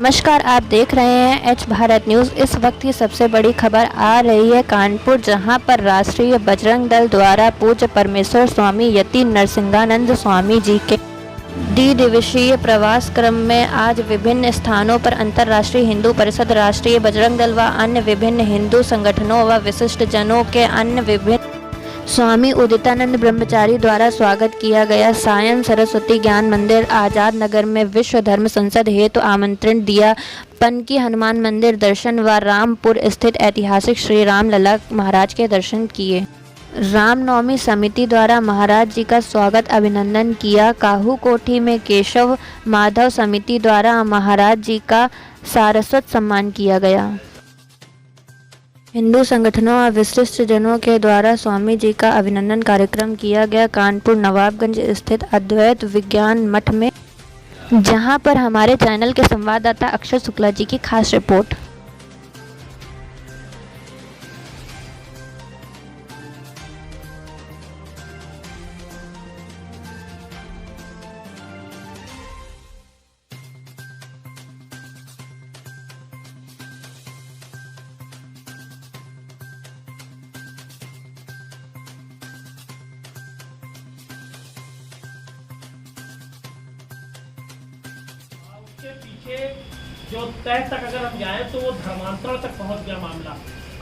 नमस्कार, आप देख रहे हैं एच भारत न्यूज़। इस वक्त की सबसे बड़ी खबर आ रही है कानपुर, जहां पर राष्ट्रीय बजरंग दल द्वारा पूज्य परमेश्वर स्वामी यति नरसिंहानंद स्वामी जी के द्विदिवसीय प्रवास क्रम में आज विभिन्न स्थानों पर अंतर्राष्ट्रीय हिंदू परिषद, राष्ट्रीय बजरंग दल व अन्य विभिन्न हिंदू संगठनों व विशिष्ट जनों के अन्य विभिन्न स्वामी उदितानंद ब्रह्मचारी द्वारा स्वागत किया गया। सायं सरस्वती ज्ञान मंदिर, आजाद नगर में विश्व धर्म संसद हेतु आमंत्रण दिया। पनकी हनुमान मंदिर दर्शन व रामपुर स्थित ऐतिहासिक श्री राम लला महाराज के दर्शन किए। रामनवमी समिति द्वारा महाराज जी का स्वागत अभिनंदन किया। काहू कोठी में केशव माधव समिति द्वारा महाराज जी का सारस्वत सम्मान किया गया। हिंदू संगठनों और विशिष्ट जनों के द्वारा स्वामी जी का अभिनंदन कार्यक्रम किया गया कानपुर नवाबगंज स्थित अद्वैत विज्ञान मठ में, जहां पर हमारे चैनल के संवाददाता अक्षर शुक्ला जी की खास रिपोर्ट। के पीछे जो तह तक अगर हम जाएं तो वो धर्मांतरण तक पहुंच गया मामला।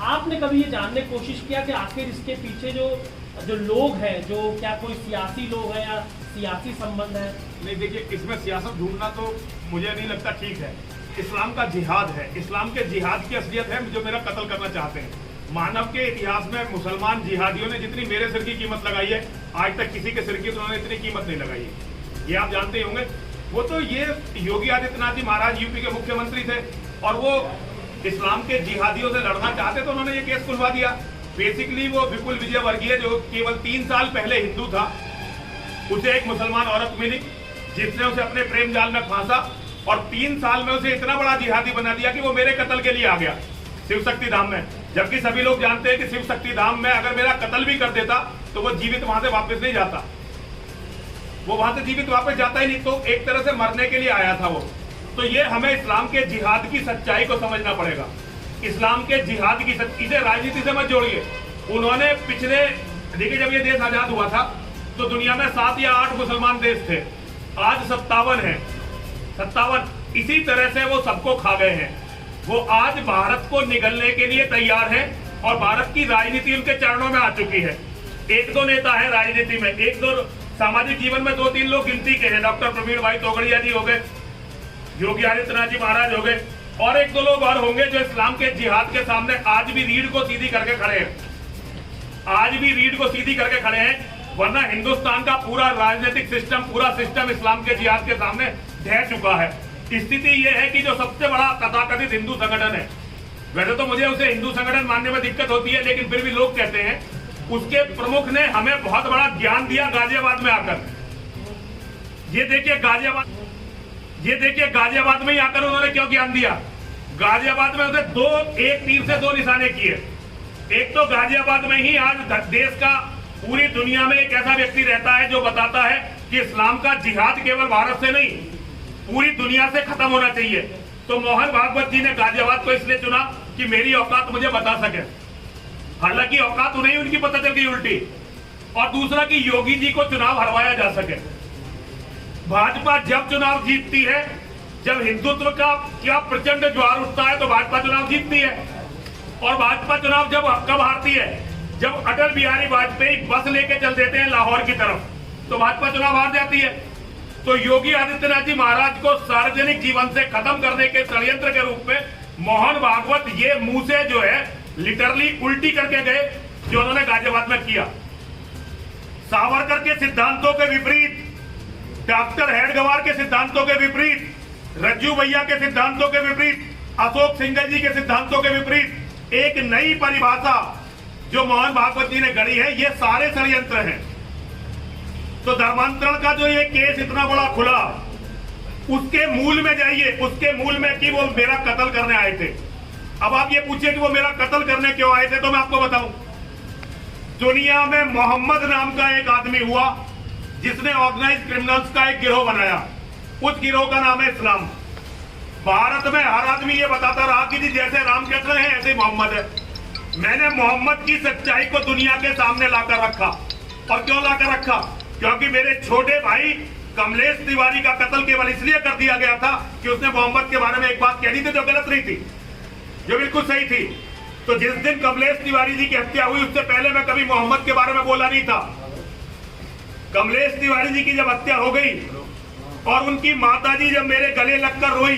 आपने कभी ये जानने की कोशिश किया कि आखिर इसके पीछे जो लोग हैं, जो क्या कोई सियासी लोग हैं या सियासी संबंध है? नहीं, देखिए, इसमें सियासत ढूंढना तो मुझे नहीं लगता ठीक है। इस्लाम का जिहाद है, इस्लाम के जिहाद की असलियत है जो मेरा कत्ल करना चाहते हैं। मानव के इतिहास में मुसलमान जिहादियों ने जितनी मेरे सिर की कीमत लगाई है, आज तक किसी के सिर की उन्होंने इतनी कीमत नहीं लगाई है। ये आप जानते ही होंगे। वो तो ये योगी आदित्यनाथ जी महाराज यूपी के मुख्यमंत्री थे और वो इस्लाम के जिहादियों से लड़ना चाहते तो उन्होंने ये केस खुलवा दिया। बेसिकली वो विपुल विजय वर्गीय जो केवल 3 साल पहले हिंदू था, उसे एक मुसलमान औरत मिली जिसने उसे अपने प्रेम जाल में फांसा और 3 साल में उसे इतना बड़ा जिहादी बना दिया कि वो मेरे कत्ल के लिए आ गया शिव शक्ति धाम में। जबकि सभी लोग जानते हैं कि शिव शक्ति धाम में अगर मेरा कत्ल भी कर देता तो वो जीवित वहां से वापस नहीं जाता, वो वहां से जीवित वापस जाता ही नहीं। तो एक तरह से मरने के लिए आया था वो। तो ये हमें इस्लाम के जिहाद की सच्चाई को समझना पड़ेगा। इस्लाम के जिहाद की इसे राजनीति से मत जोड़िए। उन्होंने पिछले, देखिए, जब ये देश आजाद हुआ था तो दुनिया में 7 या 8 मुसलमान देश थे, आज 57 है। 57 इसी तरह से वो सबको खा गए हैं। वो आज भारत को निगलने के लिए तैयार है और भारत की राजनीति उनके चरणों में आ चुकी है। 1-2 नेता है राजनीति में, 1-2 सामाजिक जीवन में 2-3 लोग गिनती के हैं। डॉक्टर प्रवीण भाई तोगड़िया जी हो गए, योगी आदित्यनाथ जी महाराज हो गए और 1-2 लोग और होंगे जो इस्लाम के जिहाद के सामने आज भी रीढ़ को सीधी करके खड़े हैं, आज भी रीढ़ को सीधी करके खड़े हैं। वरना हिंदुस्तान का पूरा राजनीतिक सिस्टम, पूरा सिस्टम इस्लाम के जिहाद के सामने ढह चुका है। स्थिति यह है कि जो सबसे बड़ा तथाकथित हिंदू संगठन है, वैसे तो मुझे उसे हिंदू संगठन मानने में दिक्कत होती है, लेकिन फिर भी लोग कहते हैं, उसके प्रमुख ने हमें बहुत बड़ा ज्ञान दिया गाजियाबाद में आकर। ये देखिए गाजियाबाद में ही आकर उन्होंने क्यों ज्ञान दिया। गाजियाबाद में उसे एक तीर से 2 निशाने किए। एक तो गाजियाबाद में ही आज देश का, पूरी दुनिया में एक ऐसा व्यक्ति रहता है जो बताता है कि इस्लाम का जिहाद केवल भारत से नहीं पूरी दुनिया से खत्म होना चाहिए। तो मोहन भागवत जी ने गाजियाबाद को इसलिए चुना कि मेरी औकात मुझे बता सके। हालांकि औकात उन्हें उनकी पता चल गई उल्टी। और दूसरा कि योगी जी को चुनाव हरवाया जा सके। भाजपा जब चुनाव जीतती है, जब हिंदुत्व का क्या प्रचंड ज्वार उठता है तो भाजपा चुनाव जीतती है। और भाजपा चुनाव जब कब हारती है, जब अटल बिहारी वाजपेयी बस लेके चल देते हैं लाहौर की तरफ, तो भाजपा चुनाव हार जाती है। तो योगी आदित्यनाथ जी महाराज को सार्वजनिक जीवन से खत्म करने के षड्यंत्र के रूप में मोहन भागवत ये मुंह से जो है लिटरली उल्टी करके गए जो उन्होंने गाजियाबाद में किया। सावरकर के सिद्धांतों के विपरीत, डॉक्टर हेडगेवार के सिद्धांतों के विपरीत, रज्जू भैया के सिद्धांतों के विपरीत, अशोक सिंघल जी के सिद्धांतों के विपरीत एक नई परिभाषा जो मोहन भागवत जी ने गढ़ी है, ये सारे षड्यंत्र हैं। तो धर्मांतरण का जो ये केस इतना बड़ा खुला, उसके मूल में जाइए, उसके मूल में कि वो मेरा कत्ल करने आए थे। अब आप ये पूछिए कि वो मेरा कत्ल करने क्यों आए थे, तो मैं आपको बताऊं। दुनिया में मोहम्मद नाम का एक आदमी हुआ जिसने ऑर्गेनाइज क्रिमिनल्स का एक गिरोह बनाया। उस गिरोह का नाम है इस्लाम। भारत में हर आदमी ये बताता रहा कि जी जैसे रामकृष्ण है ऐसे मोहम्मद है। मैंने मोहम्मद की सच्चाई को दुनिया के सामने लाकर रखा। और क्यों लाकर रखा? क्योंकि मेरे छोटे भाई कमलेश तिवारी का कत्ल केवल इसलिए कर दिया गया था कि उसने मोहम्मद के बारे में एक बात कह दी थी जो गलत नहीं थी, जो बिल्कुल सही थी। तो जिस दिन कमलेश तिवारी जी की हत्या हुई उससे पहले मैं कभी मोहम्मद के बारे में बोला नहीं था। कमलेश तिवारी जी की जब हत्या हो गई और उनकी माताजी जब मेरे गले लगकर रोई,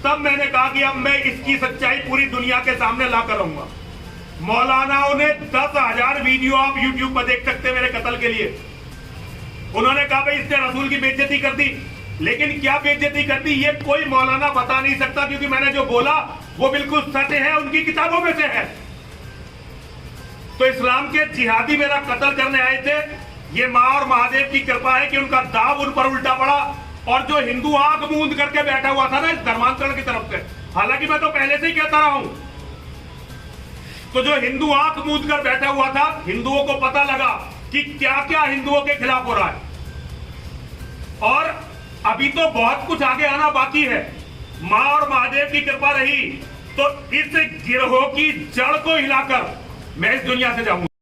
तब मैंने कहा कि अब मैं इसकी सच्चाई पूरी दुनिया के सामने लाकर रहूंगा। मौलानाओं ने 10,000 वीडियो आप YouTube पर देख सकते हैं मेरे कत्ल के लिए। उन्होंने कहा भाई इसने रसूल की बेइज्जती कर दी, लेकिन क्या बेइज्जती कर दी ये कोई मौलाना बता नहीं सकता, क्योंकि मैंने जो बोला वो बिल्कुल सच है, उनकी किताबों में से है। तो इस्लाम के जिहादी मेरा कत्ल करने आए थे। ये माँ और महादेव की कृपा है कि उनका दाव उन पर उल्टा पड़ा। और जो हिंदू आंख मूंद करके बैठा हुआ था ना इस धर्मांतरण की तरफ से, हालांकि मैं तो पहले से ही कहता रहा हूं, तो जो हिंदू आंख मूंद कर बैठा हुआ था, हिंदुओं को पता लगा कि क्या क्या हिंदुओं के खिलाफ हो रहा है। और अभी तो बहुत कुछ आगे आना बाकी है। मां और महादेव की कृपा रही तो इस गिरोह की जड़ को हिलाकर मैं इस दुनिया से जाऊंगा।